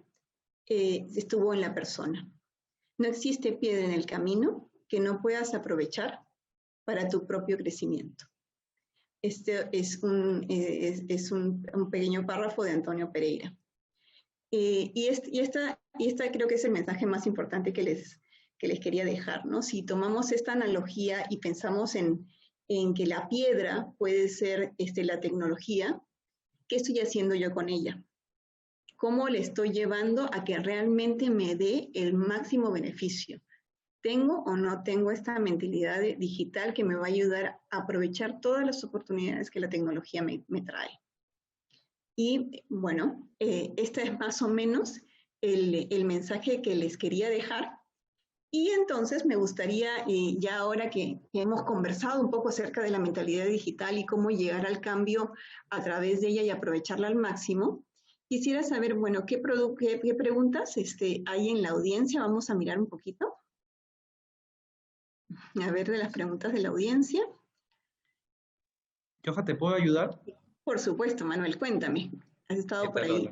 estuvo en la persona. No existe piedra en el camino que no puedas aprovechar para tu propio crecimiento. Este es un pequeño párrafo de Antonio Pereira. Y esta creo que es el mensaje más importante que les quería dejar, ¿no? Si tomamos esta analogía y pensamos en que la piedra puede ser la tecnología, ¿qué estoy haciendo yo con ella? ¿Cómo le estoy llevando a que realmente me dé el máximo beneficio? ¿Tengo o no tengo esta mentalidad digital que me va a ayudar a aprovechar todas las oportunidades que la tecnología me trae? Y bueno, este es más o menos el mensaje que les quería dejar. Y entonces me gustaría, ya ahora que hemos conversado un poco acerca de la mentalidad digital y cómo llegar al cambio a través de ella y aprovecharla al máximo, quisiera saber, bueno, qué preguntas hay en la audiencia. Vamos a mirar un poquito, a ver de las preguntas de la audiencia. Joja, ¿te puedo ayudar? Por supuesto, Manuel, cuéntame. ¿Has ¿Qué estado por tal? ahí?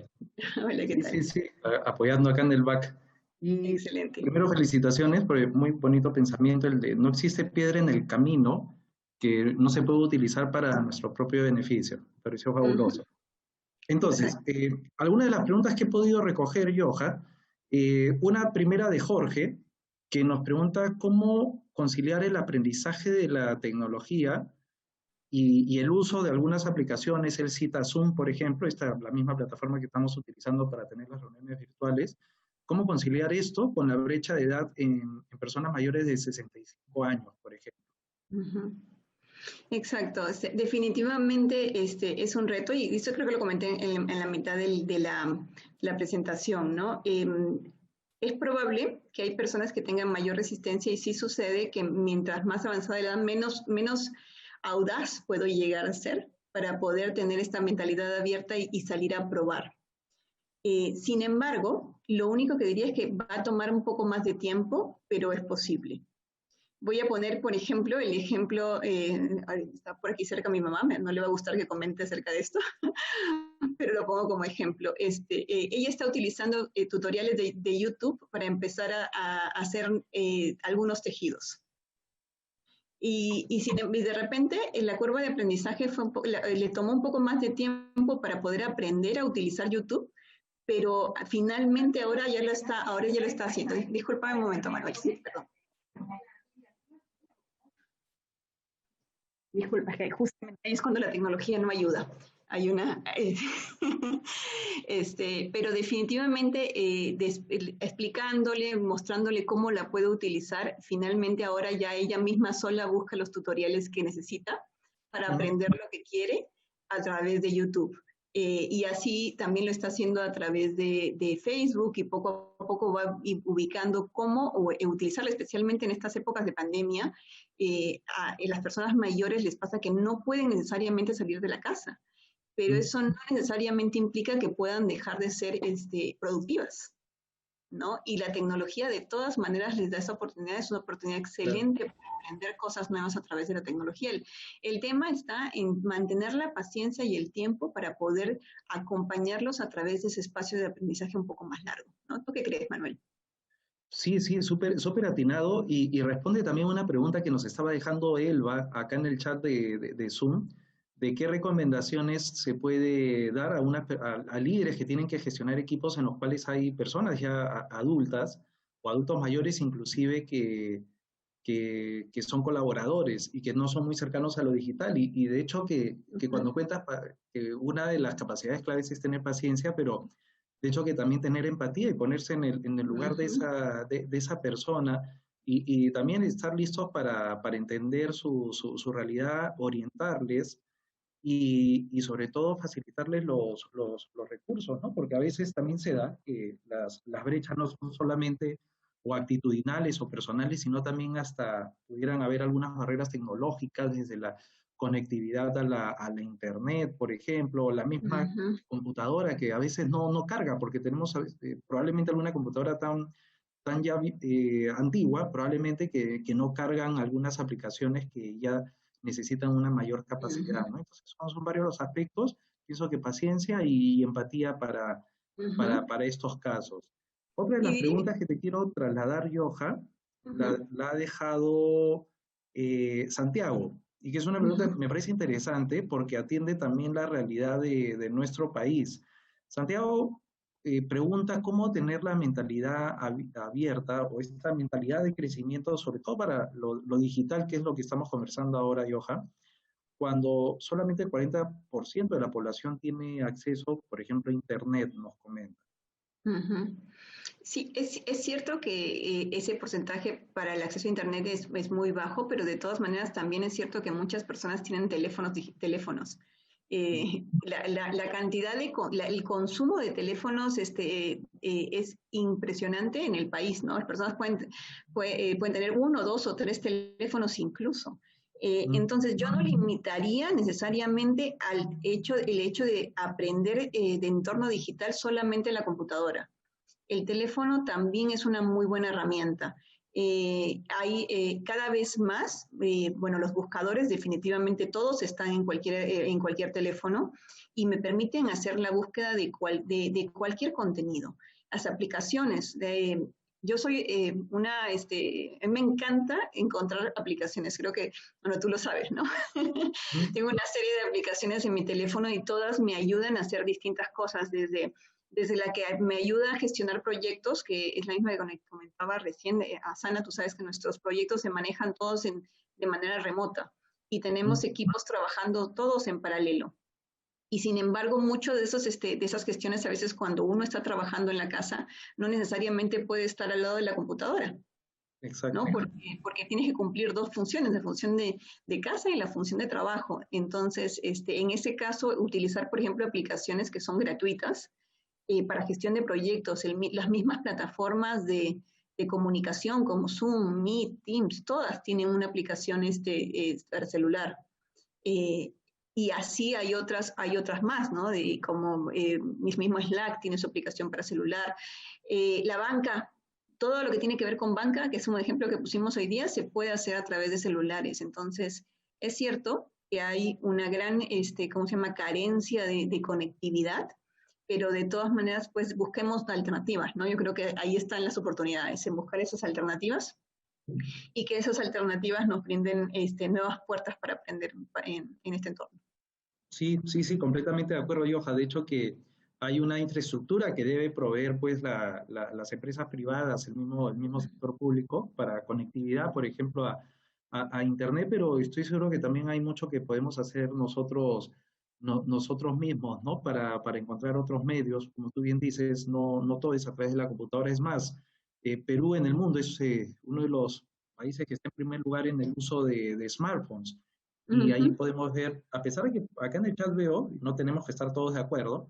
Hola. Hola, ¿qué Sí, tal? sí, sí, apoyando acá en el back. Y Excelente. primero felicitaciones por el muy bonito pensamiento, el de no existe piedra en el camino que no se puede utilizar para nuestro propio beneficio. Me pareció fabuloso. Entonces, Exacto. algunas de las preguntas que he podido recoger, Joja, una primera de Jorge, que nos pregunta cómo conciliar el aprendizaje de la tecnología y el uso de algunas aplicaciones. Él cita Zoom, por ejemplo, la misma plataforma que estamos utilizando para tener las reuniones virtuales. ¿Cómo conciliar esto con la brecha de edad en personas mayores de 65 años, por ejemplo? Ujú. Exacto, definitivamente es un reto y esto creo que lo comenté en la mitad de la presentación, ¿no? Es probable que hay personas que tengan mayor resistencia y sí sucede que mientras más avanzada la edad, menos audaz puedo llegar a ser para poder tener esta mentalidad abierta y salir a probar. Sin embargo, lo único que diría es que va a tomar un poco más de tiempo, pero es posible. Voy a poner, por ejemplo, el ejemplo, está por aquí cerca mi mamá, no le va a gustar que comente acerca de esto, pero lo pongo como ejemplo. Ella está utilizando tutoriales de YouTube para empezar a hacer algunos tejidos. Y de repente la curva de aprendizaje le tomó un poco más de tiempo para poder aprender a utilizar YouTube, pero finalmente ahora ya lo está haciendo. Disculpa un momento, Manuel, sí, perdón. Disculpa, que justamente ahí es cuando la tecnología no ayuda. Hay una, pero definitivamente explicándole, mostrándole cómo la puede utilizar, finalmente ahora ya ella misma sola busca los tutoriales que necesita para aprender lo que quiere a través de YouTube. Y así también lo está haciendo a través de Facebook y poco a poco va ubicando cómo utilizarlo, especialmente en estas épocas de pandemia. A las personas mayores les pasa que no pueden necesariamente salir de la casa, pero eso no necesariamente implica que puedan dejar de ser productivas, ¿no? Y la tecnología de todas maneras les da esa oportunidad, es una oportunidad excelente para aprender cosas nuevas a través de la tecnología. El tema está en mantener la paciencia y el tiempo para poder acompañarlos a través de ese espacio de aprendizaje un poco más largo, ¿no? ¿Tú qué crees, Manuel? Sí, sí, súper súper atinado y responde también una pregunta que nos estaba dejando Elba acá en el chat de Zoom, de qué recomendaciones se puede dar a líderes que tienen que gestionar equipos en los cuales hay personas ya adultas o adultos mayores inclusive que son colaboradores y que no son muy cercanos a lo digital. Y de hecho que cuando cuentas que una de las capacidades claves es tener paciencia, pero de hecho que también tener empatía y ponerse en el lugar de esa persona y también estar listos para entender su realidad, orientarles y sobre todo facilitarles los recursos, ¿no? Porque a veces también se da que las brechas no son solamente o actitudinales o personales, sino también hasta pudieran haber algunas barreras tecnológicas desde la conectividad a la internet, por ejemplo, o la misma computadora que a veces no carga, porque tenemos probablemente alguna computadora tan ya antigua, probablemente que no cargan algunas aplicaciones que ya necesitan una mayor capacidad, ¿no? Entonces son varios los aspectos, pienso que paciencia y empatía para estos casos. Otra de las Y, preguntas que te quiero trasladar, Joha, uh -huh. la ha dejado Santiago. Y que es una pregunta que me parece interesante porque atiende también la realidad de nuestro país. Santiago pregunta cómo tener la mentalidad abierta o esta mentalidad de crecimiento, sobre todo para lo digital, que es lo que estamos conversando ahora, Johan, cuando solamente el 40% de la población tiene acceso, por ejemplo, a Internet, nos comenta. Ujú. Sí, es cierto que ese porcentaje para el acceso a Internet es muy bajo, pero de todas maneras también es cierto que muchas personas tienen teléfonos. La cantidad el consumo de teléfonos es impresionante en el país, ¿no? Las personas pueden tener uno, dos o tres teléfonos incluso. Entonces, yo no limitaría necesariamente el hecho de aprender de entorno digital solamente en la computadora. El teléfono también es una muy buena herramienta. Hay cada vez más, bueno, los buscadores definitivamente todos están en cualquier teléfono y me permiten hacer la búsqueda de cualquier contenido. Las aplicaciones, yo soy me encanta encontrar aplicaciones, creo que, bueno, tú lo sabes, ¿no? Tengo una serie de aplicaciones en mi teléfono y todas me ayudan a hacer distintas cosas, desde la que me ayuda a gestionar proyectos, que es la misma que comentaba recién, Asana, tú sabes que nuestros proyectos se manejan todos de manera remota y tenemos equipos trabajando todos en paralelo. Y sin embargo, mucho de esas gestiones a veces cuando uno está trabajando en la casa, no necesariamente puede estar al lado de la computadora, ¿no? Exacto. Porque tienes que cumplir dos funciones, la función de casa y la función de trabajo. Entonces, en ese caso, utilizar, por ejemplo, aplicaciones que son gratuitas, para gestión de proyectos, las mismas plataformas de comunicación como Zoom, Meet, Teams, todas tienen una aplicación para celular. Eh, y así hay otras más, ¿no? Como mismo Slack tiene su aplicación para celular. La banca, todo lo que tiene que ver con banca, que es un ejemplo que pusimos hoy día, se puede hacer a través de celulares. Entonces, es cierto que hay una gran, ¿cómo se llama?, carencia de conectividad, pero de todas maneras, pues busquemos alternativas, ¿no? Yo creo que ahí están las oportunidades, en buscar esas alternativas y que esas alternativas nos brinden nuevas puertas para aprender en este entorno. Sí, sí, sí, completamente de acuerdo, Joha. De hecho, que hay una infraestructura que debe proveer pues las empresas privadas, el mismo sector público para conectividad, por ejemplo, a Internet, pero estoy seguro que también hay mucho que podemos hacer nosotros, nosotros mismos, ¿no? Para encontrar otros medios. Como tú bien dices, no todo es a través de la computadora. Es más, Perú en el mundo es uno de los países que está en primer lugar en el uso de smartphones. Y ahí Uh-huh, podemos ver, a pesar de que acá en el chat veo, no tenemos que estar todos de acuerdo,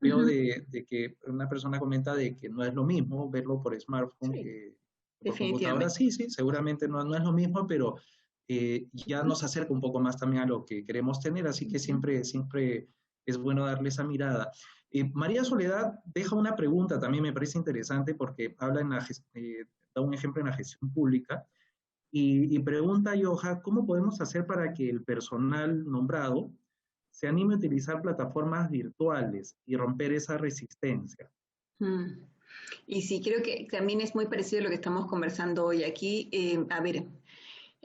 veo uh-huh. de que una persona comenta de que no es lo mismo verlo por smartphone Sí, que por computadora. definitivamente. Sí, sí, seguramente no es lo mismo, pero ya Uh-huh, nos acerca un poco más también a lo que queremos tener, así que uh-huh. siempre es bueno darle esa mirada. María Soledad deja una pregunta, también me parece interesante porque habla da un ejemplo en la gestión pública. Y pregunta Joha, ¿cómo podemos hacer para que el personal nombrado se anime a utilizar plataformas virtuales y romper esa resistencia? Mm. Y sí, creo que también es muy parecido a lo que estamos conversando hoy aquí. A ver,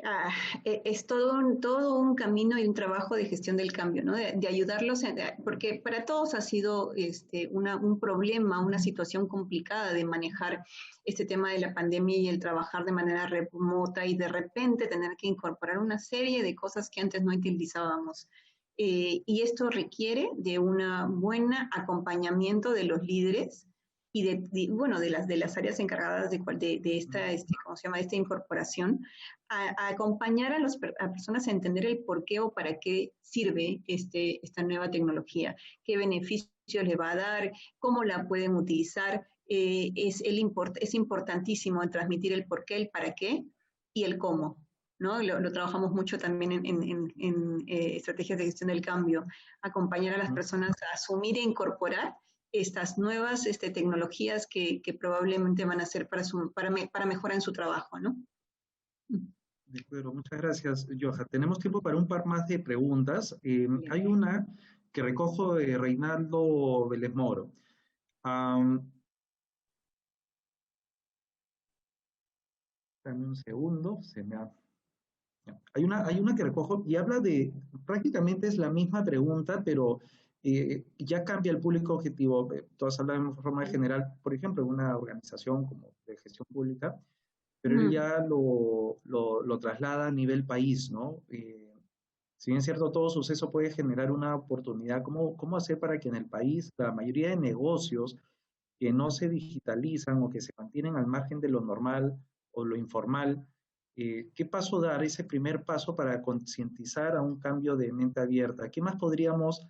ah, es todo un camino y un trabajo de gestión del cambio, ¿no? De ayudarlos, porque para todos ha sido un problema, una situación complicada de manejar este tema de la pandemia y el trabajar de manera remota y de repente tener que incorporar una serie de cosas que antes no utilizábamos. Y esto requiere de un buen acompañamiento de los líderes y bueno, de las áreas encargadas de esta, ¿cómo se llama?, de esta incorporación, a acompañar a personas a entender el por qué o para qué sirve esta nueva tecnología, qué beneficios le va a dar, cómo la pueden utilizar. Es importantísimo transmitir el por qué, el para qué y el cómo. ¿No? Lo trabajamos mucho también en estrategias de gestión del cambio, acompañar a las personas a asumir e incorporar estas nuevas tecnologías que probablemente van a ser para mejorar en su trabajo, ¿no? De acuerdo, muchas gracias, Joha. Tenemos tiempo para un par más de preguntas. Bien. Hay una que recojo de Reinaldo Vélez Moro. Dame un segundo, Hay una que recojo y habla de, prácticamente es la misma pregunta, pero ya cambia el público objetivo. Todas hablan de forma general, por ejemplo, en una organización como de gestión pública, pero él Mm, ya lo traslada a nivel país, ¿no? Si bien es cierto, todo suceso puede generar una oportunidad, ¿cómo hacer para que en el país la mayoría de negocios que no se digitalizan o que se mantienen al margen de lo normal o lo informal, qué paso dar, ese primer paso para concientizar a un cambio de mente abierta? ¿Qué más podríamos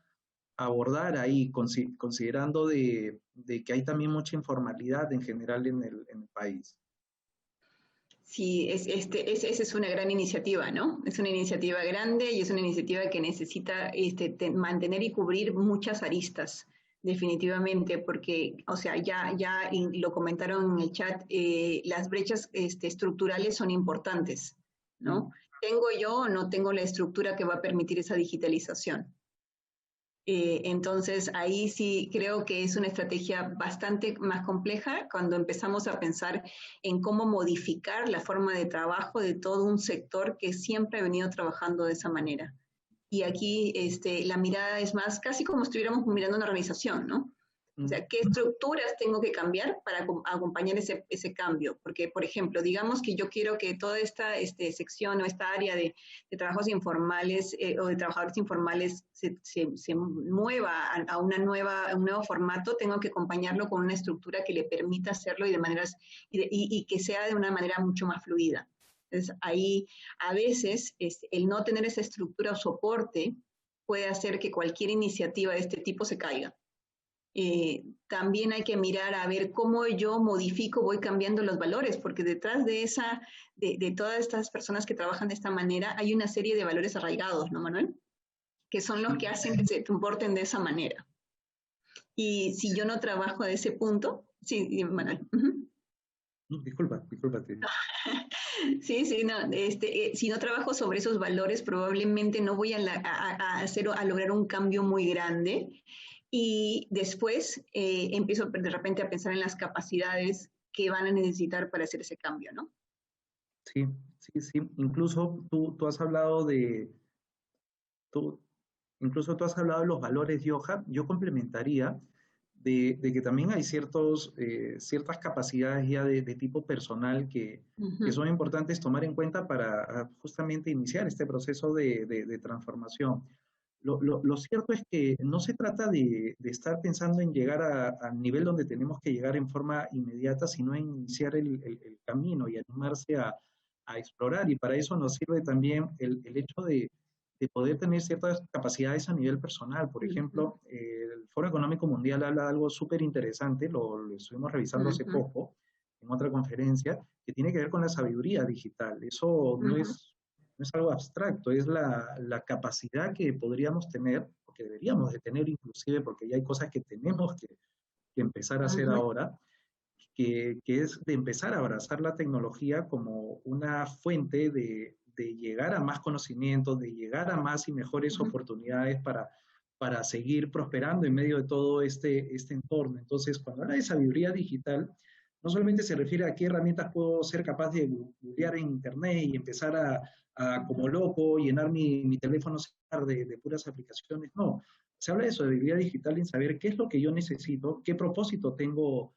abordar ahí, considerando de que hay también mucha informalidad en general en el país? sí, esa es una gran iniciativa, ¿no? Es una iniciativa grande y es una iniciativa que necesita mantener y cubrir muchas aristas, definitivamente, porque, o sea, ya lo comentaron en el chat, las brechas estructurales son importantes, ¿no? ¿Tengo yo o no tengo la estructura que va a permitir esa digitalización? Entonces, ahí sí creo que es una estrategia bastante más compleja cuando empezamos a pensar en cómo modificar la forma de trabajo de todo un sector que siempre ha venido trabajando de esa manera. Y aquí la mirada es más casi como si estuviéramos mirando una organización, ¿no? O sea, ¿qué estructuras tengo que cambiar para acompañar ese cambio? Porque, por ejemplo, digamos que yo quiero que toda esta sección o esta área de trabajos informales o de trabajadores informales se mueva a un nuevo formato, tengo que acompañarlo con una estructura que le permita hacerlo y que sea de una manera mucho más fluida. Entonces, ahí a veces el no tener esa estructura o soporte puede hacer que cualquier iniciativa de este tipo se caiga. También hay que mirar a ver cómo yo modifico, voy cambiando los valores, porque detrás de todas estas personas que trabajan de esta manera hay una serie de valores arraigados, ¿no, Manuel? Que son los que hacen que se comporten de esa manera. Y si yo no trabajo de ese punto, sí, Manuel. Disculpa. Sí, sí, no, si no trabajo sobre esos valores, probablemente no voy a lograr un cambio muy grande. Y después empiezo de repente a pensar en las capacidades que van a necesitar para hacer ese cambio, ¿no? Sí, sí. Incluso tú has hablado tú, incluso tú has hablado de los valores Yoja. Yo complementaría de que también hay ciertas capacidades ya de tipo personal que Ujú, son importantes tomar en cuenta para justamente iniciar este proceso de transformación. Lo cierto es que no se trata de estar pensando en llegar al nivel donde tenemos que llegar en forma inmediata, sino en iniciar el camino y animarse a explorar. Y para eso nos sirve también el hecho de poder tener ciertas capacidades a nivel personal. Por ujú, ejemplo, el Foro Económico Mundial habla de algo súper interesante, lo estuvimos revisando hace ujú, poco en otra conferencia, que tiene que ver con la sabiduría digital. Eso ujú, no es algo abstracto, es la capacidad que podríamos tener, o que deberíamos de tener inclusive, porque ya hay cosas que tenemos que empezar a hacer ujú, ahora, que es de empezar a abrazar la tecnología como una fuente de llegar a más conocimientos, de llegar a más y mejores ujú, oportunidades para seguir prosperando en medio de todo este entorno. Entonces, cuando habla de sabiduría digital, no solamente se refiere a qué herramientas puedo ser capaz de googlear en Internet y empezar como loco, llenar mi teléfono de puras aplicaciones, no. Se habla de sabiduría digital en saber qué es lo que yo necesito, qué propósito tengo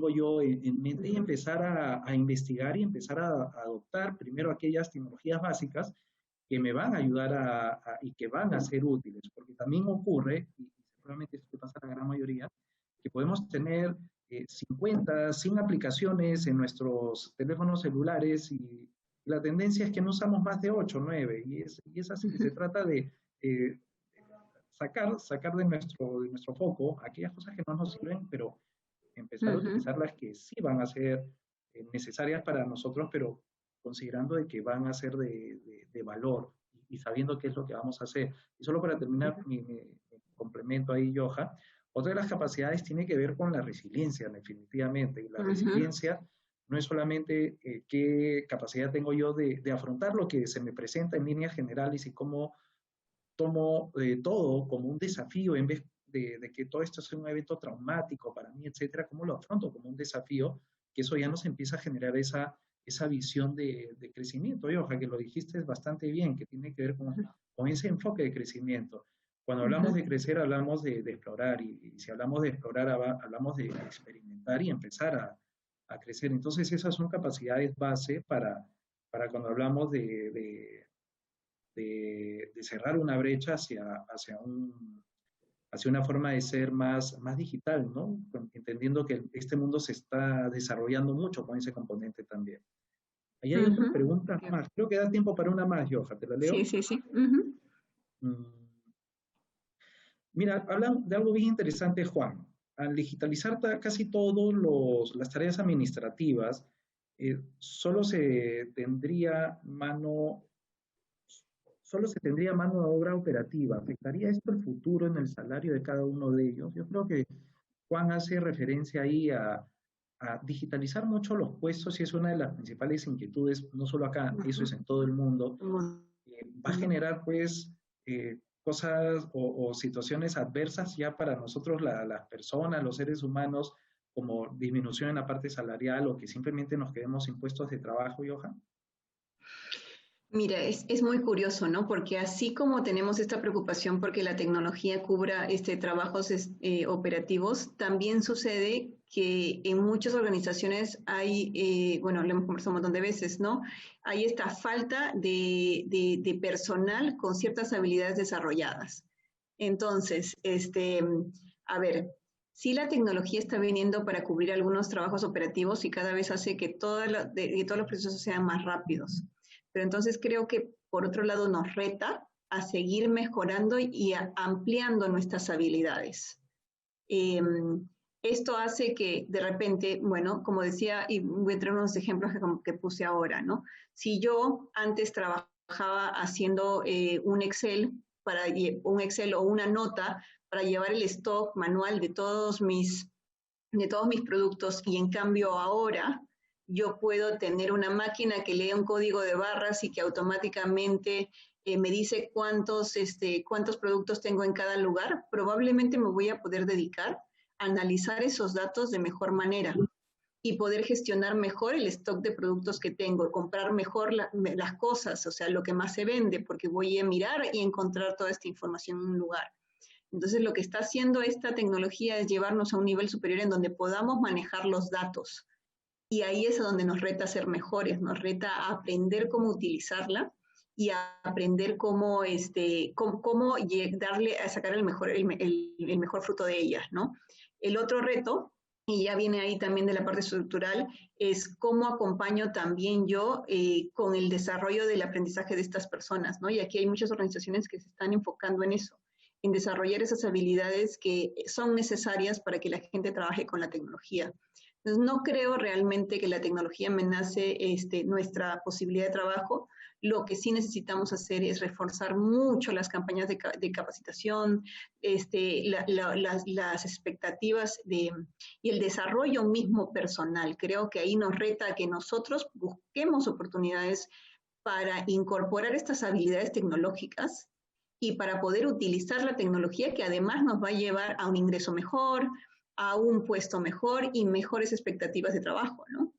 yo en mente y ujú, empezar a investigar y empezar a adoptar primero aquellas tecnologías básicas que me van a ayudar y que van a ser útiles, porque también ocurre, y seguramente esto pasa a la gran mayoría, que podemos tener 50, 100 aplicaciones en nuestros teléfonos celulares y la tendencia es que no usamos más de 8 o 9, y es así, se ujú, trata de eh, sacar de nuestro foco aquellas cosas que no nos sirven, pero empezar a ujú. utilizar las que sí van a ser necesarias para nosotros, pero considerando de que van a ser de valor y sabiendo qué es lo que vamos a hacer. Y solo para terminar mi complemento ahí, Joja, otra de las capacidades tiene que ver con la resiliencia, definitivamente. Y la Ujú, resiliencia no es solamente qué capacidad tengo yo de afrontar lo que se me presenta en líneas generales y cómo tomo todo como un desafío en vez de que todo esto sea un evento traumático para mí, etcétera, cómo lo afronto como un desafío, que eso ya nos empieza a generar esa visión de crecimiento. Y ojalá que lo dijiste bastante bien, que tiene que ver con ese enfoque de crecimiento. Cuando hablamos de crecer, hablamos de explorar, y si hablamos de explorar, hablamos de experimentar y empezar a crecer. Entonces, esas son capacidades base para cuando hablamos de cerrar una brecha hacia una forma de ser más digital, ¿no? Entendiendo que este mundo se está desarrollando mucho con ese componente también. Ahí hay otra pregunta más. Creo que da tiempo para una más, Joja. ¿Te la leo? Sí. Mira, hablan de algo bien interesante, Juan. Al digitalizar casi todas las tareas administrativas, solo se tendría mano de obra operativa. ¿Afectaría esto el futuro en el salario de cada uno de ellos? Yo creo que Juan hace referencia ahí a digitalizar mucho los puestos, y es una de las principales inquietudes, no solo acá, eso es en todo el mundo. Va a generar pues cosas o situaciones adversas ya para nosotros las personas, los seres humanos, como disminución en la parte salarial, o que simplemente nos quedemos sin puestos de trabajo, Johan. Mira, es muy curioso, ¿no? Porque así como tenemos esta preocupación porque la tecnología cubra trabajos operativos, también sucede que en muchas organizaciones hay, bueno, lo hemos conversado un montón de veces, ¿no? Hay esta falta de personal con ciertas habilidades desarrolladas. Entonces, a ver, sí, la tecnología está viniendo para cubrir algunos trabajos operativos y cada vez hace que todos los procesos sean más rápidos. Pero entonces creo que por otro lado nos reta a seguir mejorando y ampliando nuestras habilidades. Esto hace que de repente, bueno, como decía, y voy a traer unos ejemplos que puse ahora, ¿no? Si yo antes trabajaba haciendo un Excel o una nota para llevar el stock manual de todos mis productos, y en cambio ahora yo puedo tener una máquina que lee un código de barras y que automáticamente me dice cuántos productos tengo en cada lugar, probablemente me voy a poder dedicar a analizar esos datos de mejor manera y poder gestionar mejor el stock de productos que tengo, comprar mejor las cosas, o sea, lo que más se vende, porque voy a mirar y encontrar toda esta información en un lugar. Entonces, lo que está haciendo esta tecnología es llevarnos a un nivel superior en donde podamos manejar los datos. Y ahí es a donde nos reta a ser mejores, nos reta a aprender cómo utilizarla y a aprender cómo darle a sacar el mejor fruto de ella, ¿no? El otro reto, y ya viene ahí también de la parte estructural, es cómo acompaño también yo con el desarrollo del aprendizaje de estas personas, ¿no? Y aquí hay muchas organizaciones que se están enfocando en eso, en desarrollar esas habilidades que son necesarias para que la gente trabaje con la tecnología. Entonces, no creo realmente que la tecnología amenace nuestra posibilidad de trabajo. Lo que sí necesitamos hacer es reforzar mucho las campañas de capacitación, las expectativas y el desarrollo mismo personal. Creo que ahí nos reta a que nosotros busquemos oportunidades para incorporar estas habilidades tecnológicas y para poder utilizar la tecnología, que además nos va a llevar a un ingreso mejor, a un puesto mejor y mejores expectativas de trabajo, ¿no?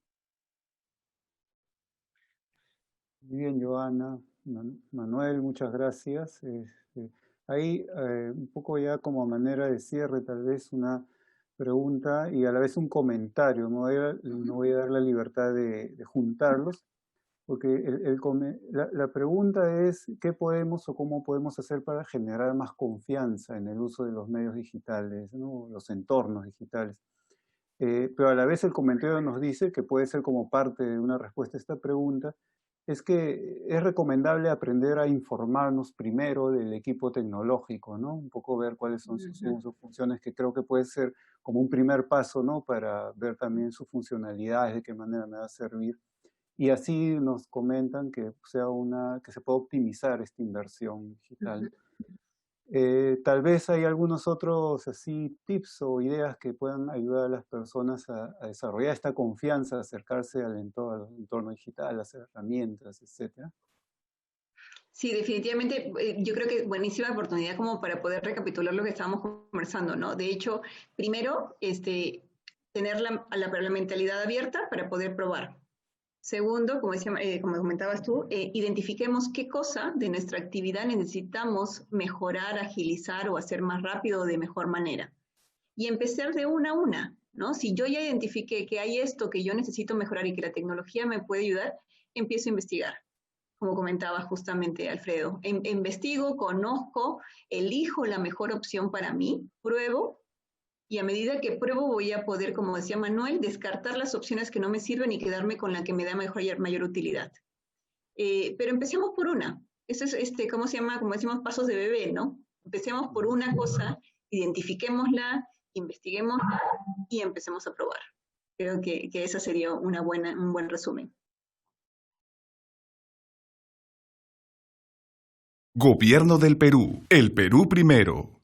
Muy bien, Joana. Manuel, muchas gracias. Ahí, un poco ya como manera de cierre, tal vez una pregunta y a la vez un comentario. No voy a dar la libertad de juntarlos, porque la pregunta es ¿qué podemos o cómo podemos hacer para generar más confianza en el uso de los medios digitales, ¿no? Los entornos digitales? Pero a la vez el comentario nos dice que puede ser como parte de una respuesta a esta pregunta, es que es recomendable aprender a informarnos primero del equipo tecnológico, ¿no? Un poco ver cuáles son sus usos, funciones, que creo que puede ser como un primer paso, ¿no? Para ver también sus funcionalidades, de qué manera me va a servir. Y así nos comentan que se puede optimizar esta inversión digital. Tal vez hay algunos otros así tips o ideas que puedan ayudar a las personas a desarrollar esta confianza, a acercarse al entorno digital, a las herramientas, etc. Sí, definitivamente, yo creo que buenísima oportunidad como para poder recapitular lo que estábamos conversando, ¿no? De hecho, primero, tener la mentalidad abierta para poder probar. Segundo, como comentabas tú, identifiquemos qué cosa de nuestra actividad necesitamos mejorar, agilizar o hacer más rápido o de mejor manera. Y empezar de una a una, ¿no? Si yo ya identifiqué que hay esto que yo necesito mejorar y que la tecnología me puede ayudar, empiezo a investigar, como comentaba justamente Alfredo. Investigo, conozco, elijo la mejor opción para mí, pruebo, y a medida que pruebo voy a poder, como decía Manuel, descartar las opciones que no me sirven y quedarme con la que me da mayor utilidad. Pero empecemos por una. Eso es, ¿cómo se llama? Como decimos, pasos de bebé, ¿no? Empecemos por una cosa, identifiquémosla, investiguémosla y empecemos a probar. Creo que ese sería un buen resumen. Gobierno del Perú. El Perú primero.